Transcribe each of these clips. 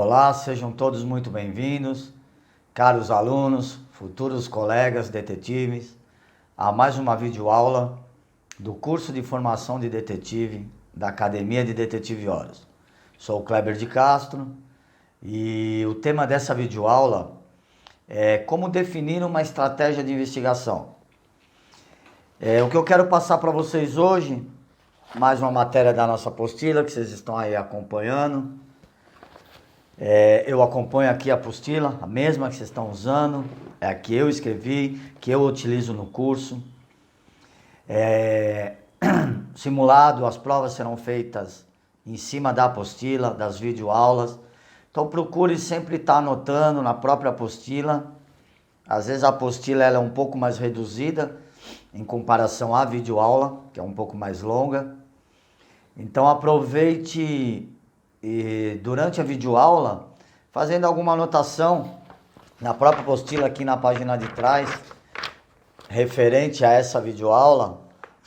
Olá, sejam todos muito bem-vindos, caros alunos, futuros colegas detetives, a mais uma videoaula do curso de formação de detetive da Academia de Detetive Horus. Sou o Kleber de Castro e o tema dessa videoaula é como definir uma estratégia de investigação. O que eu quero passar para vocês hoje, mais uma matéria da nossa apostila que vocês estão aí acompanhando. Eu acompanho aqui a apostila, a mesma que vocês estão usando, é a que eu escrevi, que eu utilizo no curso. Simulado, as provas serão feitas em cima da apostila, das videoaulas. Então procure sempre estar anotando na própria apostila. Às vezes a apostila ela é um pouco mais reduzida em comparação à videoaula, que é um pouco mais longa. Então aproveite durante a videoaula fazendo alguma anotação na própria apostila aqui na página de trás, referente a essa videoaula.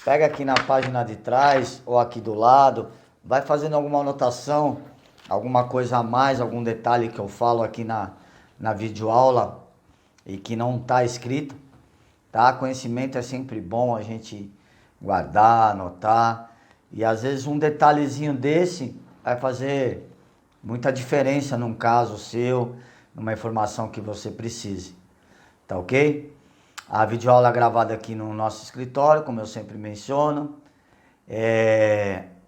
Pega aqui na página de trás ou aqui do lado, vai fazendo alguma anotação, alguma coisa a mais, algum detalhe que eu falo aqui na videoaula e que não está escrito, tá? Conhecimento é sempre bom a gente guardar, anotar, e às vezes um detalhezinho desse vai fazer muita diferença num caso seu, numa informação que você precise, tá ok? A videoaula é gravada aqui no nosso escritório, como eu sempre menciono.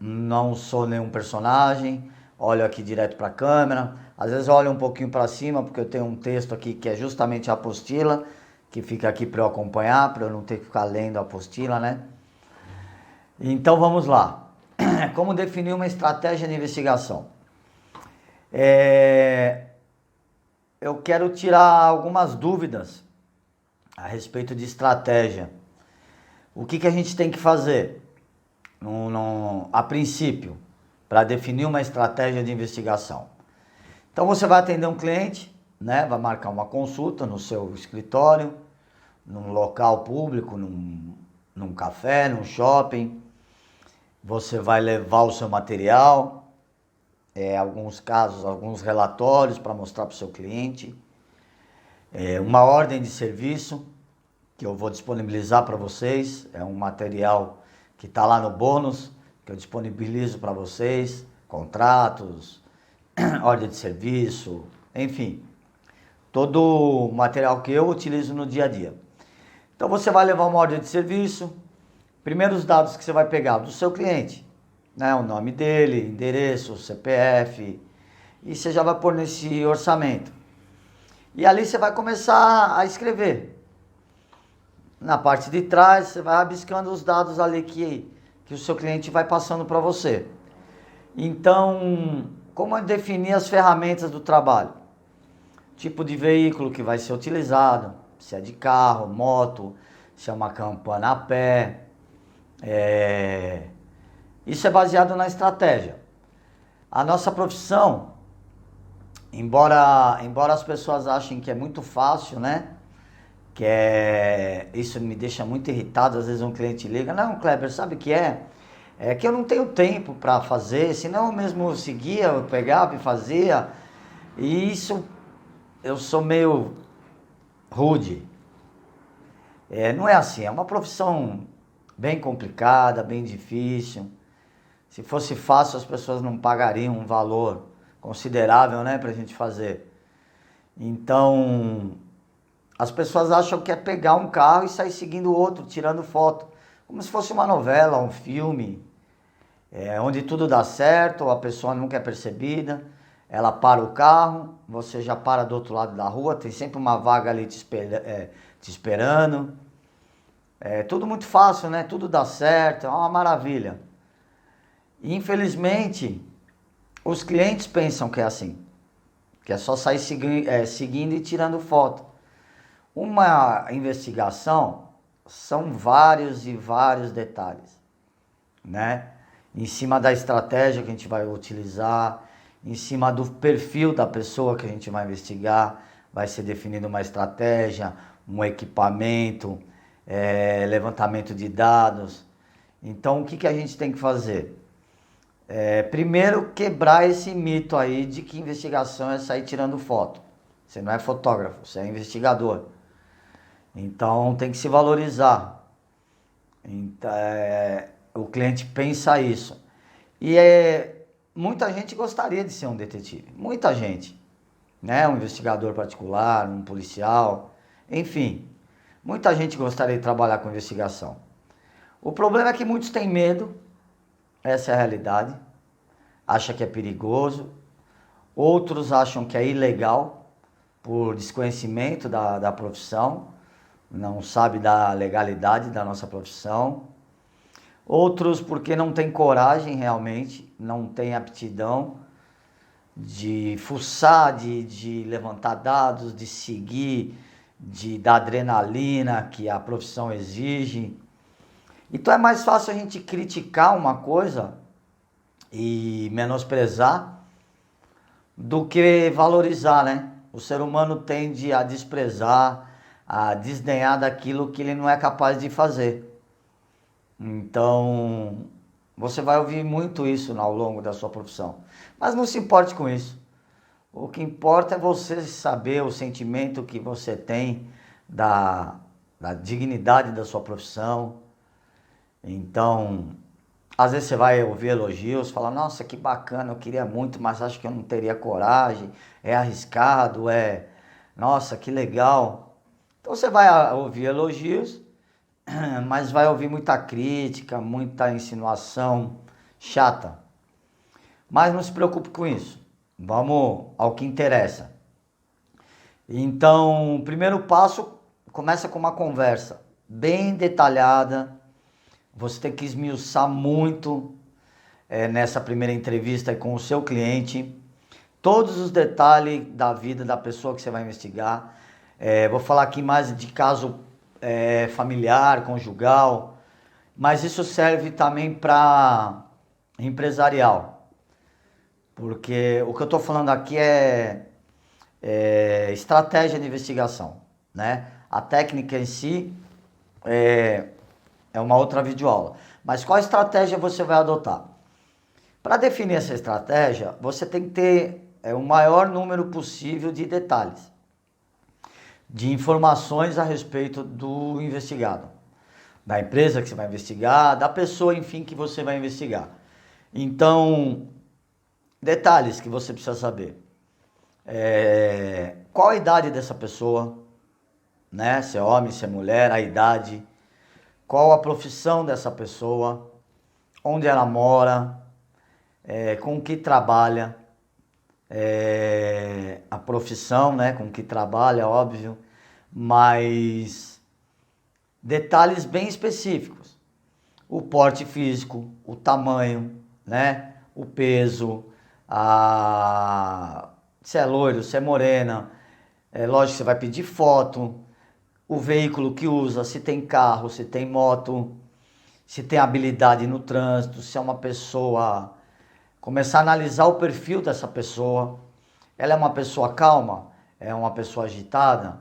Não sou nenhum personagem, olho aqui direto para a câmera. Às vezes eu olho um pouquinho para cima, porque eu tenho um texto aqui que é justamente a apostila, que fica aqui para eu acompanhar, para eu não ter que ficar lendo a apostila, né? Então vamos lá. Como definir uma estratégia de investigação? Eu quero tirar algumas dúvidas a respeito de estratégia. O que a gente tem que fazer? A princípio, para definir uma estratégia de investigação. Então você vai atender um cliente, né? Vai marcar uma consulta no seu escritório, num local público, num café, num shopping. Você vai levar o seu material, alguns casos, alguns relatórios para mostrar para o seu cliente. Uma ordem de serviço que eu vou disponibilizar para vocês, é um material que está lá no bônus, que eu disponibilizo para vocês, contratos, ordem de serviço, enfim, todo o material que eu utilizo no dia a dia. Então você vai levar uma ordem de serviço, primeiros dados que você vai pegar do seu cliente, né, o nome dele, endereço, CPF, e você já vai pôr nesse orçamento. E ali você vai começar a escrever. Na parte de trás, você vai rabiscando os dados ali que o seu cliente vai passando para você. Então, como definir as ferramentas do trabalho? Tipo de veículo que vai ser utilizado, se é de carro, moto, se é uma campana a pé. Isso é baseado na estratégia. A nossa profissão, embora as pessoas achem que é muito fácil, né? Isso me deixa muito irritado. Às vezes um cliente liga: não, Kleber, sabe o que é? É que eu não tenho tempo para fazer, senão eu mesmo seguia, eu pegava e fazia. E isso, eu sou meio rude. Não é assim, é uma profissão bem complicada, bem difícil. Se fosse fácil, as pessoas não pagariam um valor considerável, né, pra gente fazer. Então, as pessoas acham que é pegar um carro e sair seguindo o outro, tirando foto. Como se fosse uma novela, um filme, onde tudo dá certo, a pessoa nunca é percebida. Ela para o carro, você já para do outro lado da rua, tem sempre uma vaga ali te esperando. É tudo muito fácil, né? Tudo dá certo, é uma maravilha. E, infelizmente, os clientes pensam que é assim, que é só sair seguindo e tirando foto. Uma investigação são vários e vários detalhes, né? Em cima da estratégia que a gente vai utilizar, em cima do perfil da pessoa que a gente vai investigar, vai ser definida uma estratégia, um equipamento, levantamento de dados. Então, o que a gente tem que fazer? Primeiro, quebrar esse mito aí de que investigação é sair tirando foto. Você não é fotógrafo, você é investigador. Então tem que se valorizar. Então, o cliente pensa isso. E muita gente gostaria de ser um detetive. Muita gente. Né? Um investigador particular, um policial, enfim. Muita gente gostaria de trabalhar com investigação. O problema é que muitos têm medo, essa é a realidade. Acha que é perigoso. Outros acham que é ilegal, por desconhecimento da profissão. Não sabe da legalidade da nossa profissão. Outros porque não tem coragem realmente, não tem aptidão de fuçar, de levantar dados, de seguir, da adrenalina que a profissão exige. Então é mais fácil a gente criticar uma coisa e menosprezar do que valorizar, né? O ser humano tende a desprezar, a desdenhar daquilo que ele não é capaz de fazer. Então, você vai ouvir muito isso ao longo da sua profissão. Mas não se importe com isso. O que importa é você saber o sentimento que você tem da dignidade da sua profissão. Então, às vezes você vai ouvir elogios, falar, nossa, que bacana, eu queria muito, mas acho que eu não teria coragem, é arriscado, nossa, que legal. Então você vai ouvir elogios, mas vai ouvir muita crítica, muita insinuação chata. Mas não se preocupe com isso. Vamos ao que interessa. Então, o primeiro passo começa com uma conversa bem detalhada. Você tem que esmiuçar muito nessa primeira entrevista com o seu cliente. Todos os detalhes da vida da pessoa que você vai investigar. Vou falar aqui mais de caso familiar, conjugal, mas isso serve também para empresarial. Porque o que eu estou falando aqui é estratégia de investigação, né? A técnica em si é uma outra videoaula. Mas qual estratégia você vai adotar? Para definir essa estratégia, você tem que ter o maior número possível de detalhes, de informações a respeito do investigado, da empresa que você vai investigar, da pessoa, enfim, que você vai investigar. Então, detalhes que você precisa saber. Qual a idade dessa pessoa, né? Se é homem, se é mulher, a idade. Qual a profissão dessa pessoa, onde ela mora, com que trabalha, a profissão, né? Com que trabalha, óbvio, mas detalhes bem específicos. O porte físico, o tamanho, né? O peso, se é loiro, se é morena, lógico que você vai pedir foto, o veículo que usa, se tem carro, se tem moto, se tem habilidade no trânsito, se é uma pessoa... Começar a analisar o perfil dessa pessoa. Ela é uma pessoa calma? É uma pessoa agitada?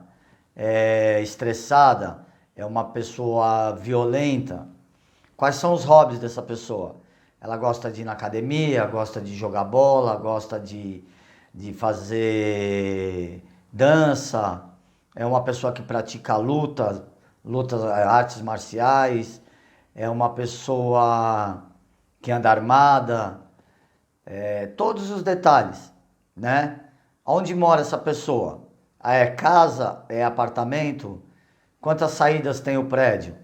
É estressada? É uma pessoa violenta? Quais são os hobbies dessa pessoa? Ela gosta de ir na academia, gosta de jogar bola, gosta de fazer dança, é uma pessoa que pratica lutas, artes marciais, é uma pessoa que anda armada, todos os detalhes, né? Onde mora essa pessoa? É casa? É apartamento? Quantas saídas tem o prédio?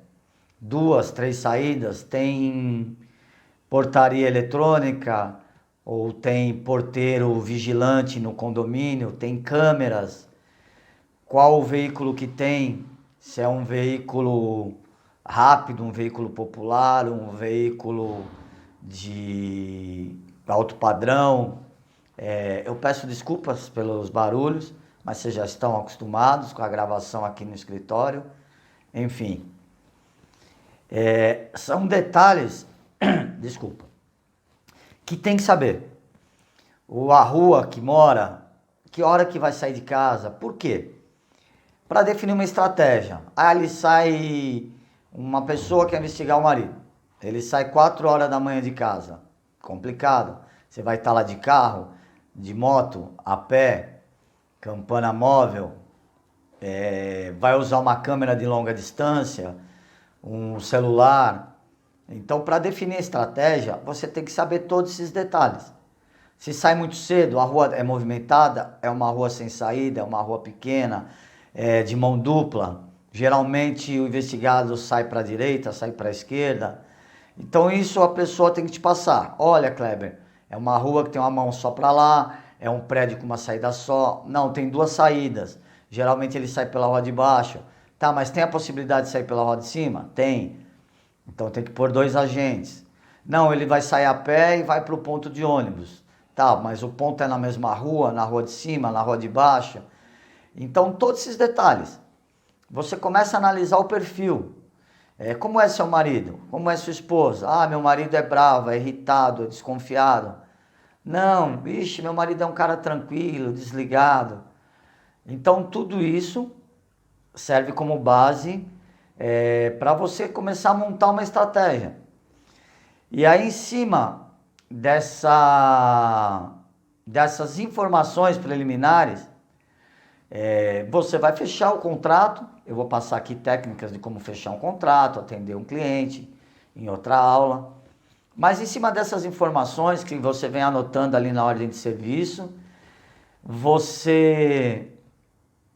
2, 3 saídas? Tem portaria eletrônica? Ou tem porteiro vigilante no condomínio? Tem câmeras? Qual o veículo que tem? Se é um veículo rápido, um veículo popular, um veículo de alto padrão. Eu peço desculpas pelos barulhos, mas vocês já estão acostumados com a gravação aqui no escritório. Enfim, são detalhes, desculpa, que tem que saber. A rua que mora, que hora que vai sair de casa, por quê? Para definir uma estratégia. Ali sai uma pessoa que quer investigar o marido. Ele sai 4 horas da manhã de casa. complicado. Você vai estar lá de carro, de moto, a pé, campana móvel, vai usar uma câmera de longa distância, um celular. Então, para definir a estratégia, você tem que saber todos esses detalhes. Se sai muito cedo, a rua é movimentada, é uma rua sem saída, é uma rua pequena, de mão dupla. Geralmente o investigado sai para a direita, sai para a esquerda. Então isso a pessoa tem que te passar. Olha, Kleber, é uma rua que tem uma mão só para lá, é um prédio com uma saída só. Não, tem duas saídas. Geralmente ele sai pela rua de baixo. Tá, mas tem a possibilidade de sair pela rua de cima? Tem. Então tem que pôr 2 agentes. Não, ele vai sair a pé e vai para o ponto de ônibus. Tá, mas o ponto é na mesma rua, na rua de cima, na rua de baixo. Então todos esses detalhes. Você começa a analisar o perfil. Como é seu marido? Como é sua esposa? Ah, meu marido é bravo, é irritado, é desconfiado. Não, vixe, meu marido é um cara tranquilo, desligado. Então tudo isso serve como base para você começar a montar uma estratégia. E aí em cima dessas informações preliminares, você vai fechar o contrato. Eu vou passar aqui técnicas de como fechar um contrato, atender um cliente em outra aula. Mas em cima dessas informações que você vem anotando ali na ordem de serviço, você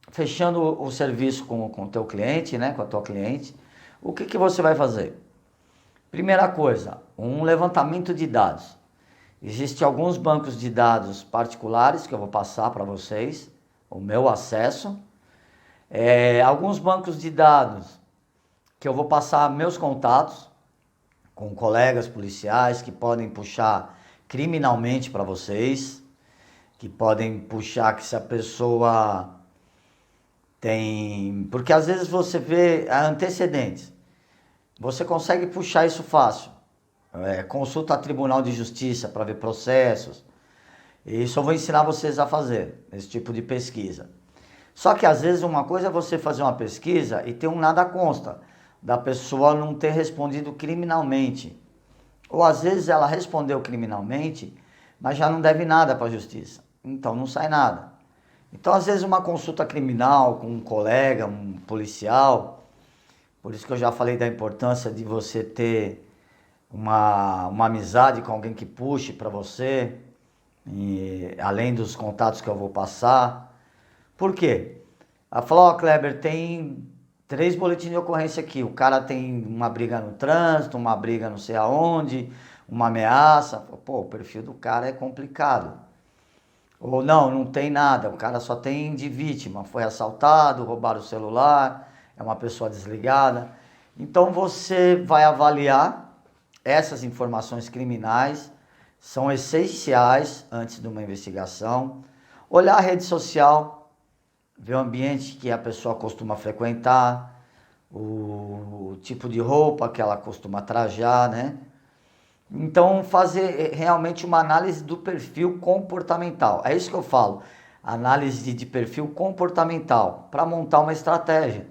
fechando o serviço com o teu cliente, né, com a tua cliente, o que você vai fazer? Primeira coisa, um levantamento de dados. Existem alguns bancos de dados particulares que eu vou passar para vocês, o meu acesso. Alguns bancos de dados que eu vou passar meus contatos com colegas policiais que podem puxar criminalmente para vocês, que podem puxar que se a pessoa tem... Porque às vezes você vê antecedentes, você consegue puxar isso fácil. Consulta a Tribunal de Justiça para ver processos. Isso eu vou ensinar vocês a fazer, esse tipo de pesquisa. Só que às vezes uma coisa é você fazer uma pesquisa e ter um nada consta da pessoa não ter respondido criminalmente. Ou às vezes ela respondeu criminalmente, mas já não deve nada para a justiça. Então não sai nada. Então às vezes uma consulta criminal com um colega, um policial, por isso que eu já falei da importância de você ter uma amizade com alguém que puxe para você, além dos contatos que eu vou passar. Por quê? Ela falou, Kleber, tem 3 boletins de ocorrência aqui. O cara tem uma briga no trânsito, uma briga não sei aonde, uma ameaça. Pô, o perfil do cara é complicado. Ou não tem nada, o cara só tem de vítima. Foi assaltado, roubaram o celular, é uma pessoa desligada. Então você vai avaliar essas informações criminais, são essenciais antes de uma investigação. Olhar a rede social, ver o ambiente que a pessoa costuma frequentar, o tipo de roupa que ela costuma trajar, né? Então fazer realmente uma análise do perfil comportamental. É isso que eu falo, análise de perfil comportamental, para montar uma estratégia.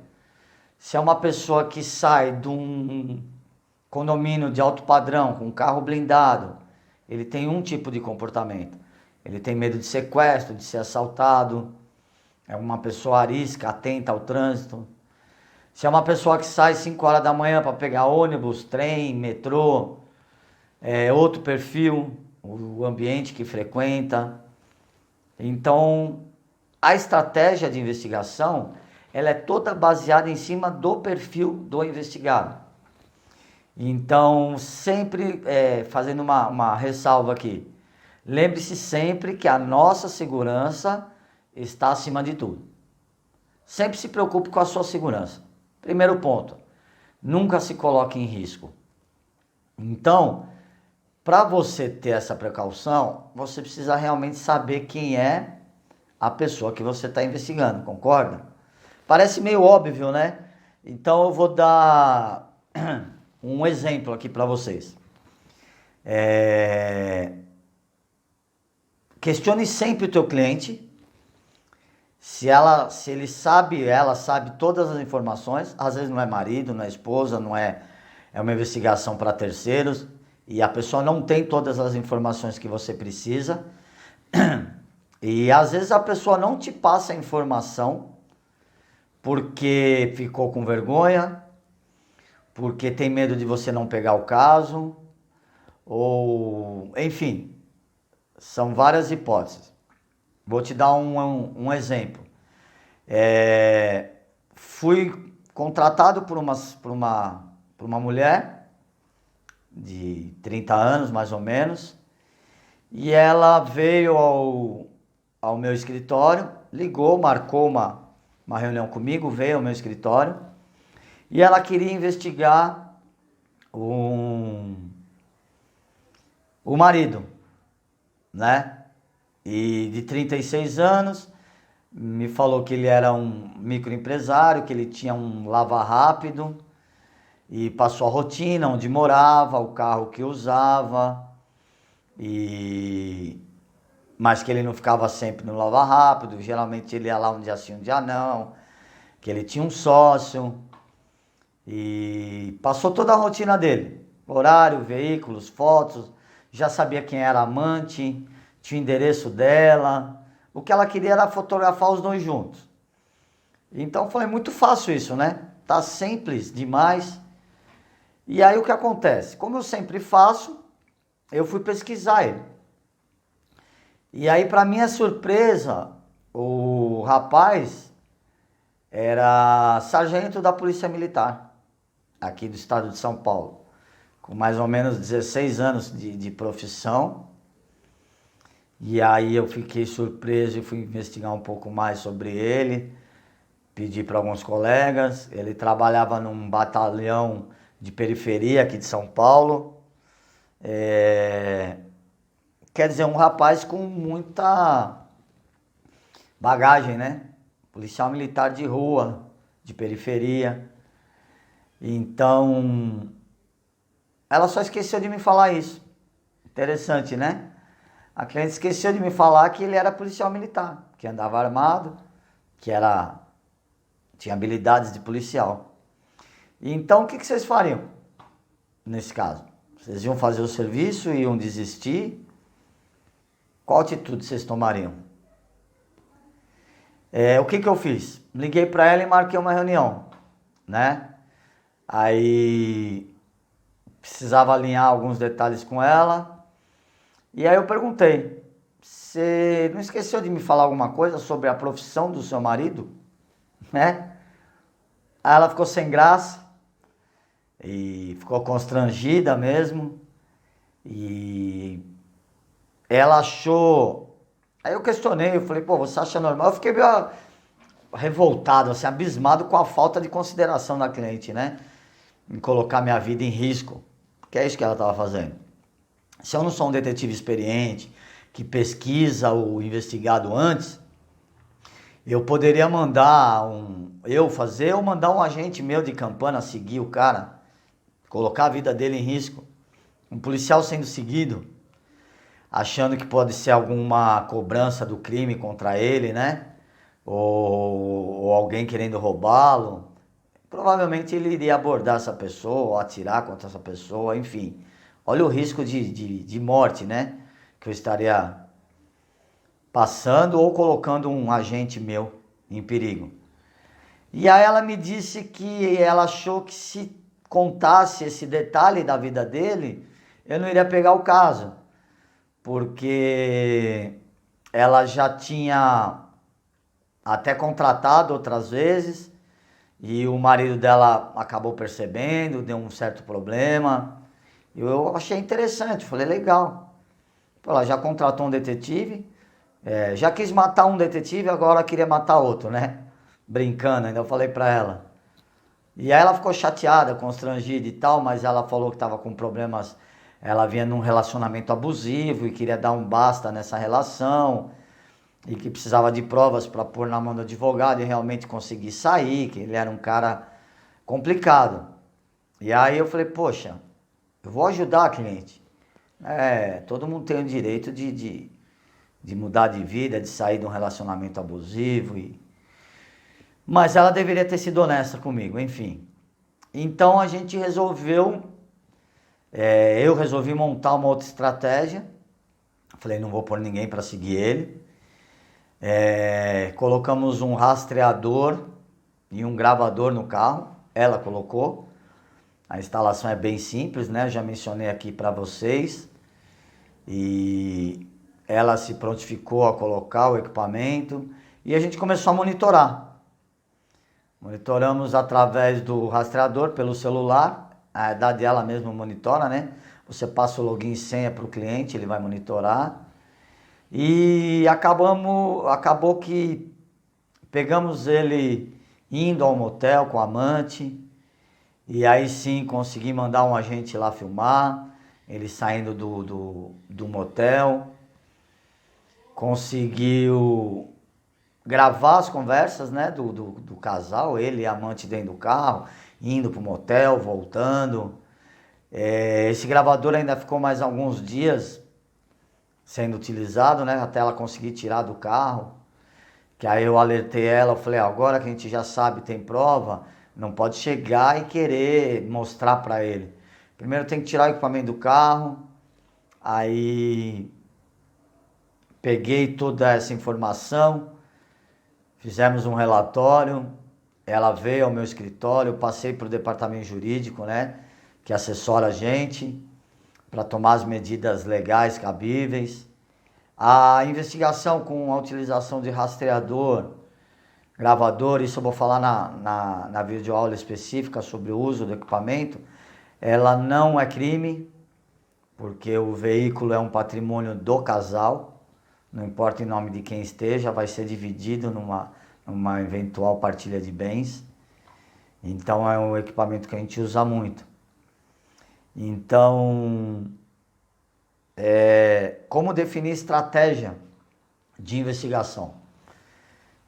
Se é uma pessoa que sai de um condomínio de alto padrão, com um carro blindado, ele tem um tipo de comportamento. Ele tem medo de sequestro, de ser assaltado, é uma pessoa arisca, atenta ao trânsito. Se é uma pessoa que sai 5 horas da manhã para pegar ônibus, trem, metrô, é outro perfil, o ambiente que frequenta. Então, a estratégia de investigação, ela é toda baseada em cima do perfil do investigado. Então, sempre fazendo uma ressalva aqui, lembre-se sempre que a nossa segurança está acima de tudo. Sempre se preocupe com a sua segurança. Primeiro ponto, nunca se coloque em risco. Então, para você ter essa precaução, você precisa realmente saber quem é a pessoa que você está investigando, concorda? Parece meio óbvio, né? Então eu vou dar um exemplo aqui para vocês. Questione sempre o teu cliente, se ele sabe, ela sabe todas as informações. Às vezes não é marido, não é esposa, não é uma investigação para terceiros. e a pessoa não tem todas as informações que você precisa. E às vezes a pessoa não te passa a informação porque ficou com vergonha, porque tem medo de você não pegar o caso, ou enfim, são várias hipóteses. Vou te dar um exemplo. Fui contratado por uma mulher de 30 anos, mais ou menos, e ela veio ao meu escritório, ligou, marcou uma reunião comigo, veio ao meu escritório, e ela queria investigar o marido, né? E de 36 anos, me falou que ele era um microempresário, que ele tinha um lava rápido, e passou a rotina, onde morava, o carro que usava, mas que ele não ficava sempre no lava rápido, geralmente ele ia lá um dia sim, um dia não, que ele tinha um sócio, e passou toda a rotina dele, horário, veículos, fotos, já sabia quem era a amante, tinha o endereço dela, o que ela queria era fotografar os dois juntos. Então foi muito fácil isso, né? Tá simples demais. E aí o que acontece? Como eu sempre faço, eu fui pesquisar ele. E aí, para minha surpresa, o rapaz era sargento da Polícia Militar, aqui do estado de São Paulo, com mais ou menos 16 anos de profissão. E aí eu fiquei surpreso e fui investigar um pouco mais sobre ele, pedi para alguns colegas. Ele trabalhava num batalhão de periferia aqui de São Paulo. Quer dizer, um rapaz com muita bagagem, né? Policial militar de rua, de periferia. Então, ela só esqueceu de me falar isso. Interessante, né? A cliente esqueceu de me falar que ele era policial militar, que andava armado, tinha habilidades de policial. Então, o que vocês fariam nesse caso? Vocês iam fazer o serviço, iam desistir? Qual atitude vocês tomariam? O que eu fiz? Liguei para ela e marquei uma reunião, né? Aí precisava alinhar alguns detalhes com ela. E aí eu perguntei, você não esqueceu de me falar alguma coisa sobre a profissão do seu marido? Né? Aí ela ficou sem graça e ficou constrangida mesmo. E ela achou... Aí eu questionei, eu falei, pô, você acha normal? Eu fiquei meio revoltado, assim, abismado com a falta de consideração da cliente, né? Em colocar minha vida em risco, que é isso que ela estava fazendo. Se eu não sou um detetive experiente, que pesquisa o investigado antes, eu poderia mandar ou mandar um agente meu de campana seguir o cara, colocar a vida dele em risco. Um policial sendo seguido, achando que pode ser alguma cobrança do crime contra ele, né? Ou alguém querendo roubá-lo. Provavelmente ele iria abordar essa pessoa, ou atirar contra essa pessoa, enfim. Olha o risco de morte, né? Que eu estaria passando ou colocando um agente meu em perigo. E aí ela me disse que ela achou que se contasse esse detalhe da vida dele, eu não iria pegar o caso. Porque ela já tinha até contratado outras vezes e o marido dela acabou percebendo, deu um certo problema. Eu achei interessante, falei, legal. Ela já contratou um detetive, já quis matar um detetive, agora queria matar outro, né? Brincando, ainda eu falei pra ela. E aí ela ficou chateada, constrangida e tal, mas ela falou que estava com problemas, ela vinha num relacionamento abusivo e queria dar um basta nessa relação, e que precisava de provas para pôr na mão do advogado e realmente conseguir sair, que ele era um cara complicado. E aí eu falei, poxa, eu vou ajudar a cliente. Todo mundo tem o direito de mudar de vida, de sair de um relacionamento abusivo. Mas ela deveria ter sido honesta comigo, enfim. Então a gente resolveu Eu resolvi montar uma outra estratégia. Falei, não vou pôr ninguém para seguir ele. Colocamos um rastreador e um gravador no carro. Ela colocou. A instalação é bem simples, né? Já mencionei aqui para vocês. E ela se prontificou a colocar o equipamento e a gente começou a monitorar. Monitoramos através do rastreador pelo celular. A idade ela mesma monitora, né? Você passa o login e senha para o cliente, ele vai monitorar. E acabou que pegamos ele indo ao motel com a amante. E aí sim consegui mandar um agente lá filmar. Ele saindo do motel. Conseguiu gravar as conversas, né, do casal, ele e a amante dentro do carro, indo pro motel, voltando. Esse gravador ainda ficou mais alguns dias sendo utilizado, né, até ela conseguir tirar do carro. Que aí eu alertei ela, eu falei, agora que a gente já sabe, tem prova, não pode chegar e querer mostrar para ele. Primeiro tem que tirar o equipamento do carro, aí peguei toda essa informação, fizemos um relatório, ela veio ao meu escritório, passei para o departamento jurídico, né, que assessora a gente, para tomar as medidas legais cabíveis. A investigação com a utilização de rastreador, gravador, isso eu vou falar na videoaula específica sobre o uso do equipamento, ela não é crime, porque o veículo é um patrimônio do casal, não importa em nome de quem esteja, vai ser dividido numa eventual partilha de bens. Então é um equipamento que a gente usa muito. Então, como definir estratégia de investigação?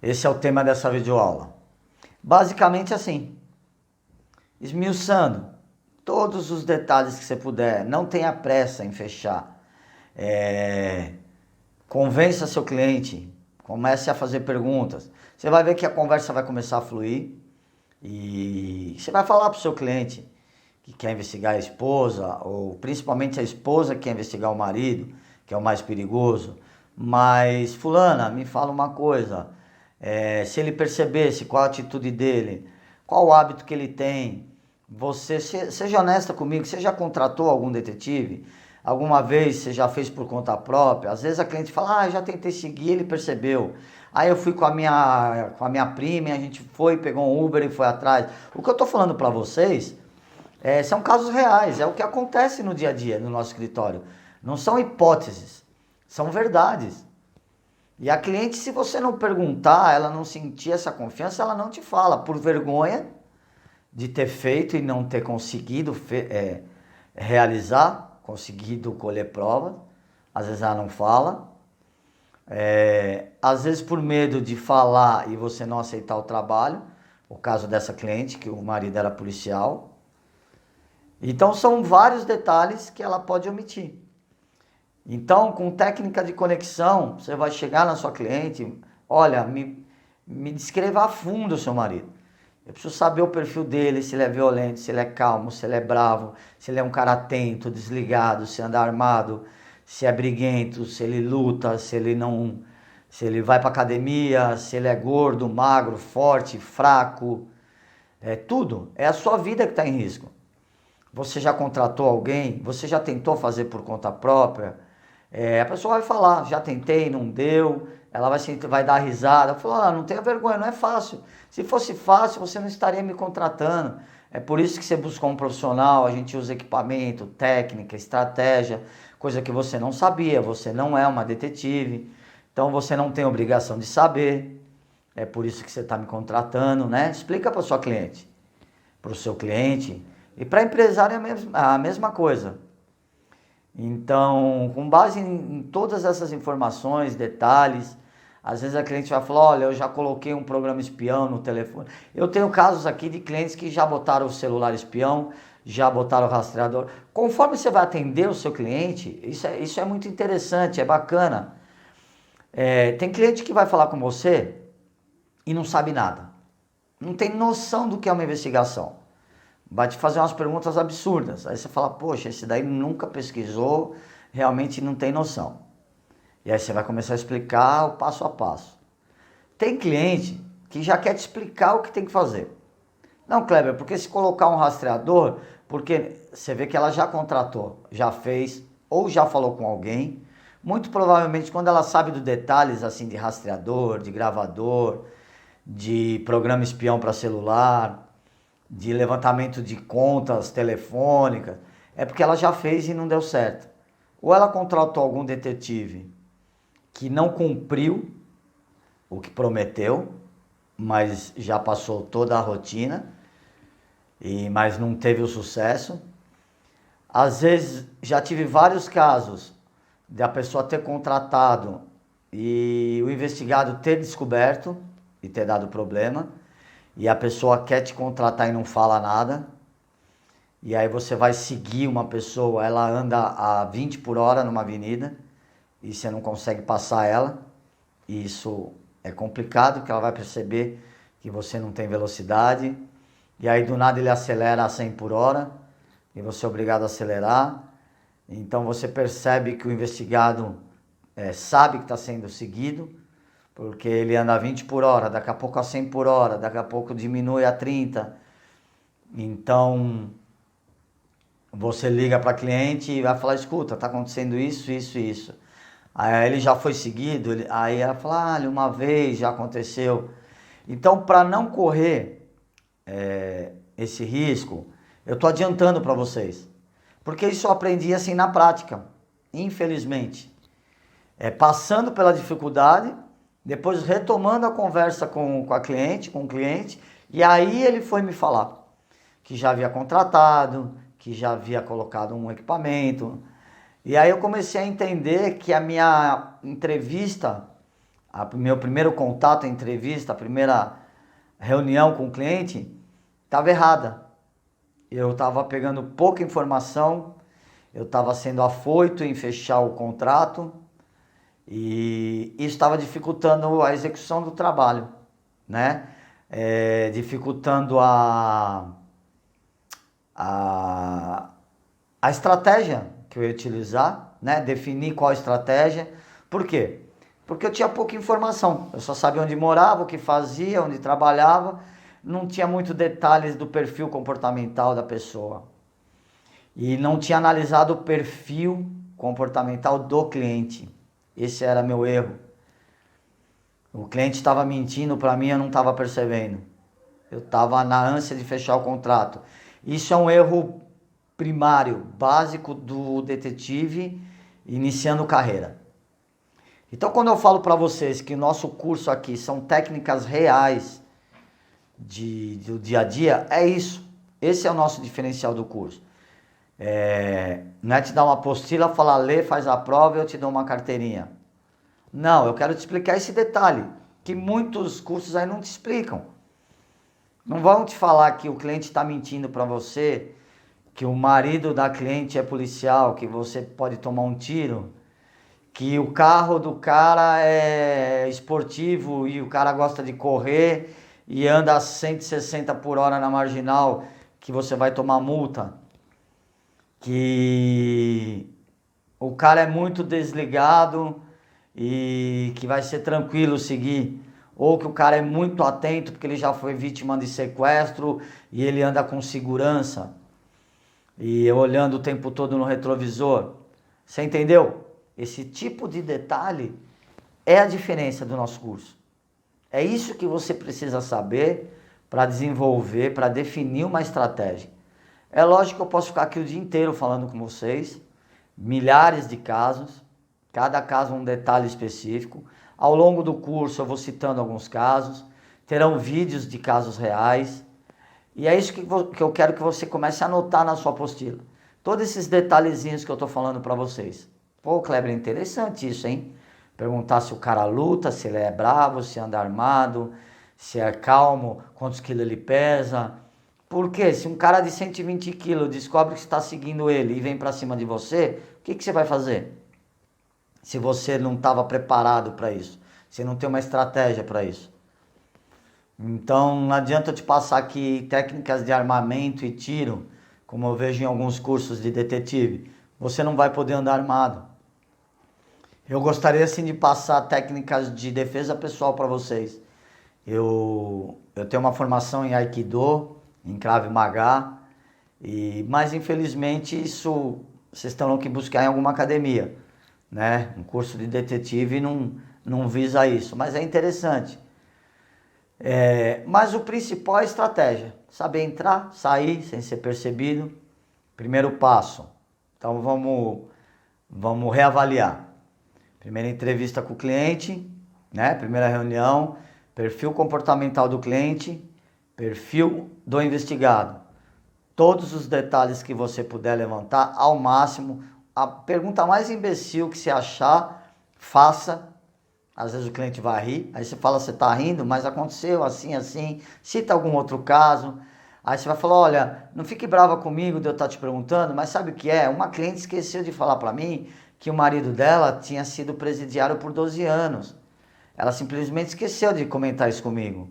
Esse é o tema dessa videoaula. Basicamente assim, esmiuçando todos os detalhes que você puder, não tenha pressa em fechar. Convença seu cliente, comece a fazer perguntas. Você vai ver que a conversa vai começar a fluir e você vai falar para o seu cliente que quer investigar a esposa, ou principalmente a esposa que quer investigar o marido, que é o mais perigoso. Mas, fulana, me fala uma coisa, se ele percebesse qual a atitude dele, qual o hábito que ele tem, você seja honesta comigo, você já contratou algum detetive? Alguma vez você já fez por conta própria? Às vezes a cliente fala, já tentei seguir, ele percebeu. Aí eu fui com a minha prima, e a gente foi, pegou um Uber e foi atrás. O que eu tô falando para vocês são casos reais, é o que acontece no dia a dia no nosso escritório. Não são hipóteses, são verdades. E a cliente, se você não perguntar, ela não sentir essa confiança, ela não te fala, por vergonha de ter feito e não ter conseguido realizar, conseguido colher provas. Às vezes ela não fala. Às vezes por medo de falar e você não aceitar o trabalho. O caso dessa cliente, que o marido era policial. Então são vários detalhes que ela pode omitir. Então, com técnica de conexão, você vai chegar na sua cliente, olha, me descreva a fundo o seu marido. Eu preciso saber o perfil dele, se ele é violento, se ele é calmo, se ele é bravo, se ele é um cara atento, desligado, se anda armado, se é briguento, se ele luta, se ele vai para academia, se ele é gordo, magro, forte, fraco. Tudo. É a sua vida que está em risco. Você já contratou alguém? Você já tentou fazer por conta própria? A pessoa vai falar, já tentei, não deu. Ela vai dar risada. Falar, não tenha vergonha, não é fácil. Se fosse fácil, você não estaria me contratando. É por isso que você buscou um profissional. A gente usa equipamento, técnica, estratégia, coisa que você não sabia. Você não é uma detetive, então você não tem obrigação de saber. É por isso que você está me contratando, né? Explica para o seu cliente, para o seu cliente. E para empresário é a mesma coisa. Então, com base em todas essas informações, detalhes, às vezes a cliente vai falar, olha, eu já coloquei um programa espião no telefone. Eu tenho casos aqui de clientes que já botaram o celular espião, já botaram o rastreador. Conforme você vai atender o seu cliente, isso é muito interessante, é bacana. Tem cliente que vai falar com você e não sabe nada. Não tem noção do que é uma investigação. vai te fazer umas perguntas absurdas. Aí você fala, poxa, esse daí nunca pesquisou, realmente não tem noção. E aí você vai começar a explicar o passo a passo. Tem cliente que já quer te explicar o que tem que fazer. Não, Kleber, porque se colocar um rastreador, porque você vê que ela já contratou, já fez, ou já falou com alguém, muito provavelmente quando ela sabe dos detalhes assim de rastreador, de gravador, de programa espião para celular, de levantamento de contas telefônicas, é porque ela já fez e não deu certo. Ou ela contratou algum detetive que não cumpriu o que prometeu, mas já passou toda a rotina, mas não teve o sucesso. Às vezes já tive vários casos de a pessoa ter contratado e o investigado ter descoberto e ter dado problema, e a pessoa quer te contratar e não fala nada, e aí você vai seguir uma pessoa, ela anda a 20 por hora numa avenida, e você não consegue passar ela, e isso é complicado, porque ela vai perceber que você não tem velocidade, e aí do nada ele acelera a 100 por hora, e você é obrigado a acelerar. Então você percebe que o investigado sabe que está sendo seguido, porque ele anda a 20 por hora, daqui a pouco a 100 por hora, daqui a pouco diminui a 30. Então você liga para cliente e vai falar, escuta, está acontecendo isso, isso e isso. Aí ele já foi seguido, aí ela fala, uma vez já aconteceu. Então, para não correr esse risco, eu estou adiantando para vocês. Porque isso eu aprendi assim na prática, infelizmente. Passando pela dificuldade, depois retomando a conversa com a cliente, com o cliente, e aí ele foi me falar que já havia contratado, que já havia colocado um equipamento. E aí eu comecei a entender que a minha entrevista, meu primeiro contato, a entrevista, a primeira reunião com o cliente, estava errada. Eu estava pegando pouca informação, eu estava sendo afoito em fechar o contrato e isso estava dificultando a execução do trabalho, né? Dificultando a estratégia que eu ia utilizar, né? Definir qual estratégia. Por quê? Porque eu tinha pouca informação. Eu só sabia onde morava, o que fazia, onde trabalhava. Não tinha muito detalhes do perfil comportamental da pessoa. E não tinha analisado o perfil comportamental do cliente. Esse era meu erro. O cliente estava mentindo para mim, eu não estava percebendo. Eu estava na ânsia de fechar o contrato. Isso é um erro primário, básico do detetive iniciando carreira. Então, quando eu falo para vocês que o nosso curso aqui são técnicas reais do dia a dia, é isso. Esse é o nosso diferencial do curso. Não é te dar uma apostila, falar, lê, faz a prova e eu te dou uma carteirinha. Não, eu quero te explicar esse detalhe, que muitos cursos aí não te explicam. Não vão te falar que o cliente está mentindo para você, que o marido da cliente é policial, que você pode tomar um tiro, que o carro do cara é esportivo e o cara gosta de correr e anda a 160 por hora na marginal, que você vai tomar multa, que o cara é muito desligado e que vai ser tranquilo seguir, ou que o cara é muito atento porque ele já foi vítima de sequestro e ele anda com segurança e olhando o tempo todo no retrovisor. Você entendeu? Esse tipo de detalhe é a diferença do nosso curso. É isso que você precisa saber para desenvolver, para definir uma estratégia. É lógico que eu posso ficar aqui o dia inteiro falando com vocês, milhares de casos, cada caso um detalhe específico. Ao longo do curso eu vou citando alguns casos, terão vídeos de casos reais. E é isso que eu quero que você comece a anotar na sua apostila. Todos esses detalhezinhos que eu estou falando para vocês. Pô, Kleber, é interessante isso, hein? Perguntar se o cara luta, se ele é bravo, se anda armado, se é calmo, quantos quilos ele pesa. Porque se um cara de 120 quilos descobre que está seguindo ele e vem para cima de você, o que você vai fazer? Se você não estava preparado para isso, se não tem uma estratégia para isso. Então não adianta eu te passar aqui técnicas de armamento e tiro, como eu vejo em alguns cursos de detetive. Você não vai poder andar armado. Eu gostaria sim de passar técnicas de defesa pessoal para vocês. Eu tenho uma formação em Aikido, em Krav Maga, mas infelizmente isso vocês terão que buscar em alguma academia, né? Um curso de detetive não visa isso, mas é interessante. Mas o principal é a estratégia, saber entrar, sair sem ser percebido, primeiro passo. Então vamos reavaliar. Primeira entrevista com o cliente, né? Primeira reunião, perfil comportamental do cliente, perfil do investigado. Todos os detalhes que você puder levantar ao máximo. A pergunta mais imbecil que você achar, faça. Às vezes o cliente vai rir, aí você fala, você está rindo, mas aconteceu assim, assim, cita algum outro caso. Aí você vai falar, olha, não fique brava comigo de eu estar te perguntando, mas sabe o que é? Uma cliente esqueceu de falar para mim que o marido dela tinha sido presidiário por 12 anos. Ela simplesmente esqueceu de comentar isso comigo.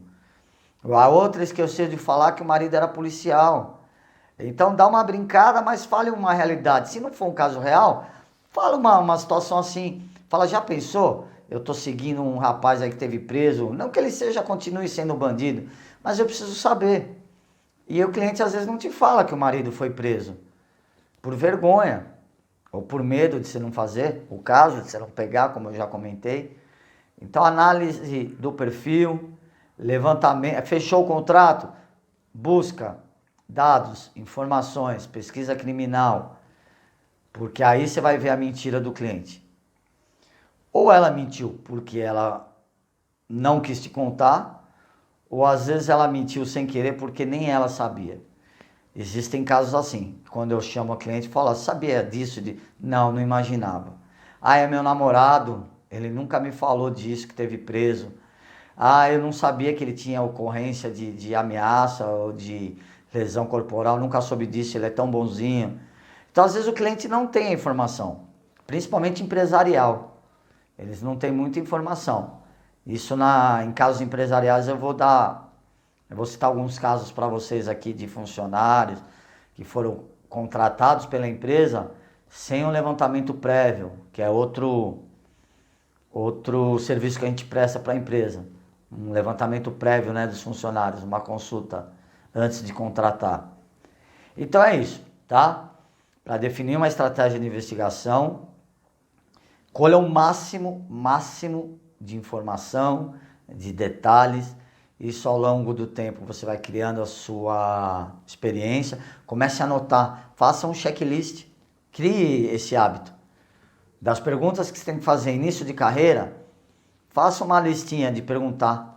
A outra esqueceu de falar que o marido era policial. Então dá uma brincada, mas fale uma realidade. Se não for um caso real, fala uma situação assim. Fala, já pensou? Eu tô seguindo um rapaz aí que teve preso. Não que ele continue sendo bandido, mas eu preciso saber. E o cliente às vezes não te fala que o marido foi preso. Por vergonha. Ou por medo de você não fazer o caso, de você não pegar, como eu já comentei. Então análise do perfil, levantamento, fechou o contrato, busca dados, informações, pesquisa criminal, porque aí você vai ver a mentira do cliente. Ou ela mentiu porque ela não quis te contar, ou às vezes ela mentiu sem querer porque nem ela sabia. Existem casos assim, quando eu chamo a cliente e falo, sabia disso? Não imaginava. Ah, é meu namorado, ele nunca me falou disso, que teve preso. Ah, eu não sabia que ele tinha ocorrência de ameaça ou de lesão corporal, nunca soube disso, ele é tão bonzinho. Então, às vezes o cliente não tem a informação, principalmente empresarial. Eles não têm muita informação. Isso em casos empresariais eu vou citar alguns casos para vocês aqui de funcionários que foram contratados pela empresa sem um levantamento prévio, que é outro serviço que a gente presta para a empresa. Um levantamento prévio, né, dos funcionários, uma consulta antes de contratar. Então é isso, tá? Para definir uma estratégia de investigação, colha o máximo de informação, de detalhes. Isso ao longo do tempo você vai criando a sua experiência. Comece a anotar, faça um checklist, crie esse hábito. Das perguntas que você tem que fazer início de carreira, faça uma listinha de perguntar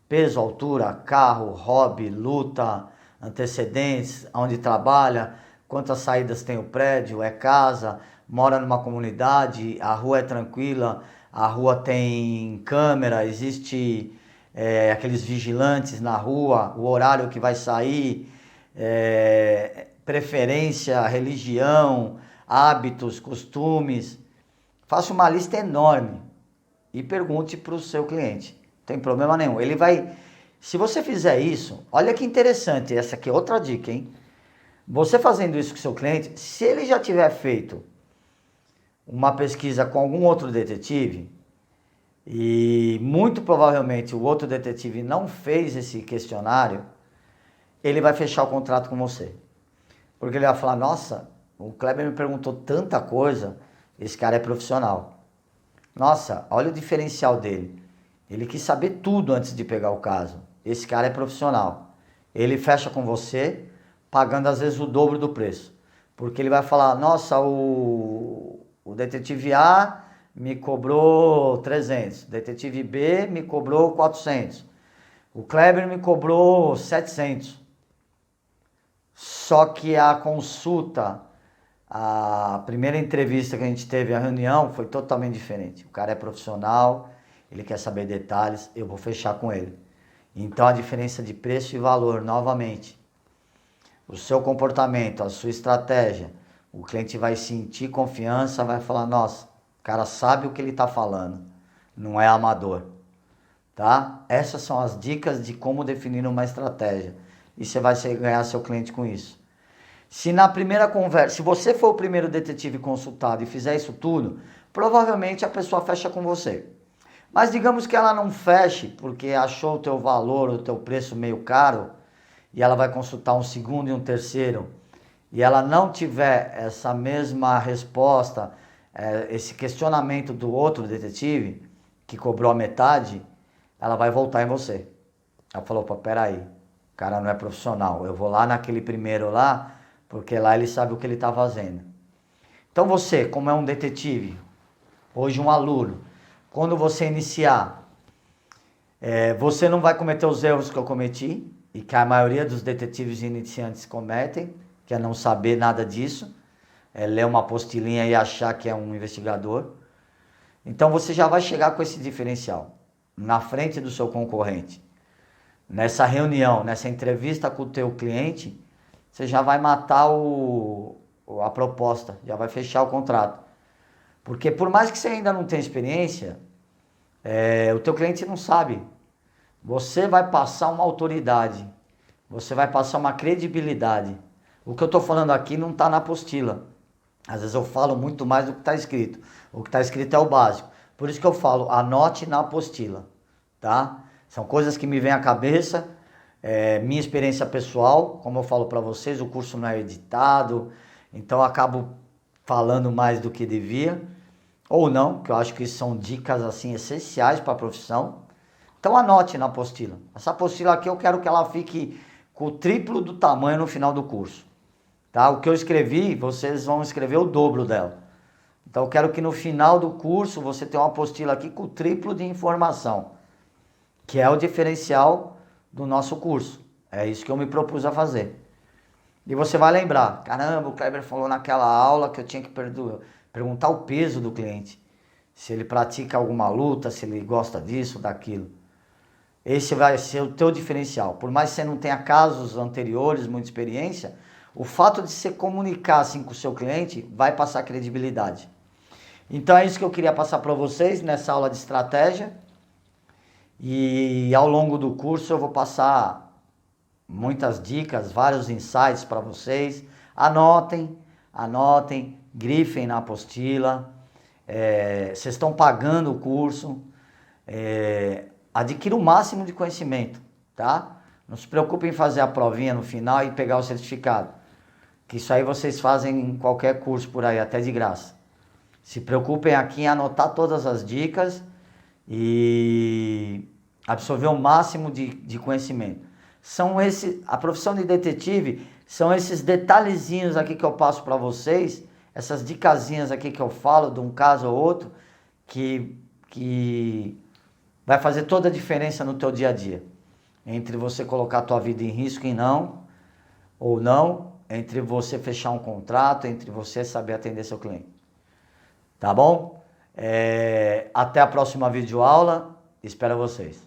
peso, altura, carro, hobby, luta, antecedentes, onde trabalha, quantas saídas tem o prédio, é casa, mora numa comunidade, a rua é tranquila, a rua tem câmera, existe aqueles vigilantes na rua, o horário que vai sair, preferência, religião, hábitos, costumes. Faça uma lista enorme e pergunte para o seu cliente. Não tem problema nenhum. Ele vai... Se você fizer isso, olha que interessante, essa aqui é outra dica, hein? Você fazendo isso com o seu cliente, se ele já tiver feito uma pesquisa com algum outro detetive, e muito provavelmente o outro detetive não fez esse questionário, ele vai fechar o contrato com você. Porque ele vai falar, nossa, o Kleber me perguntou tanta coisa, esse cara é profissional. Nossa, olha o diferencial dele. Ele quis saber tudo antes de pegar o caso. Esse cara é profissional. Ele fecha com você, pagando às vezes o dobro do preço. Porque ele vai falar, nossa, o detetive A me cobrou 300, o detetive B me cobrou 400, o Kleber me cobrou 700. Só que a consulta, a primeira entrevista que a gente teve, a reunião, foi totalmente diferente. O cara é profissional, ele quer saber detalhes, eu vou fechar com ele. Então a diferença de preço e valor, novamente, o seu comportamento, a sua estratégia, o cliente vai sentir confiança, vai falar, nossa, o cara sabe o que ele está falando, não é amador. tá? Essas são as dicas de como definir uma estratégia. E você vai ganhar seu cliente com isso. Se na primeira conversa, se você for o primeiro detetive consultado e fizer isso tudo, provavelmente a pessoa fecha com você. Mas digamos que ela não feche porque achou o teu valor, o teu preço meio caro, e ela vai consultar um segundo e um terceiro, e ela não tiver essa mesma resposta, esse questionamento do outro detetive, que cobrou a metade, ela vai voltar em você. Ela falou, pô, peraí, o cara não é profissional, eu vou lá naquele primeiro lá, porque lá ele sabe o que ele está fazendo. Então você, como é um detetive, hoje um aluno, quando você iniciar, você não vai cometer os erros que eu cometi, e que a maioria dos detetives iniciantes cometem, que é não saber nada disso, ler uma apostilinha e achar que é um investigador. Então você já vai chegar com esse diferencial, na frente do seu concorrente. Nessa reunião, nessa entrevista com o teu cliente, você já vai matar a proposta, já vai fechar o contrato. Porque por mais que você ainda não tenha experiência, o teu cliente não sabe. Você vai passar uma autoridade, você vai passar uma credibilidade. O que eu estou falando aqui não está na apostila. Às vezes eu falo muito mais do que está escrito. O que está escrito é o básico. Por isso que eu falo, anote na apostila, tá? São coisas que me vêm à cabeça, minha experiência pessoal, como eu falo para vocês, o curso não é editado, então eu acabo falando mais do que devia, ou não, que eu acho que são dicas assim essenciais para a profissão. Então anote na apostila. Essa apostila aqui eu quero que ela fique com o triplo do tamanho no final do curso. Tá? O que eu escrevi, vocês vão escrever o dobro dela. Então eu quero que no final do curso você tenha uma apostila aqui com o triplo de informação, que é o diferencial do nosso curso. É isso que eu me propus a fazer. E você vai lembrar, caramba, o Kleber falou naquela aula que eu tinha que perguntar o peso do cliente. Se ele pratica alguma luta, se ele gosta disso, daquilo. Esse vai ser o teu diferencial. Por mais que você não tenha casos anteriores, muita experiência, o fato de você comunicar assim com o seu cliente vai passar credibilidade. Então é isso que eu queria passar para vocês nessa aula de estratégia. E ao longo do curso eu vou passar muitas dicas, vários insights para vocês. Anotem, grifem na apostila. Vocês estão pagando o curso. Adquira o máximo de conhecimento, tá? Não se preocupem em fazer a provinha no final e pegar o certificado. Que isso aí vocês fazem em qualquer curso por aí, até de graça. Se preocupem aqui em anotar todas as dicas e absorver o máximo de conhecimento. A profissão de detetive são esses detalhezinhos aqui que eu passo para vocês, essas dicasinhas aqui que eu falo de um caso ou outro, que vai fazer toda a diferença no teu dia a dia. Entre você colocar a tua vida em risco ou não, entre você fechar um contrato, entre você saber atender seu cliente. Tá bom? Até a próxima videoaula. Espero vocês.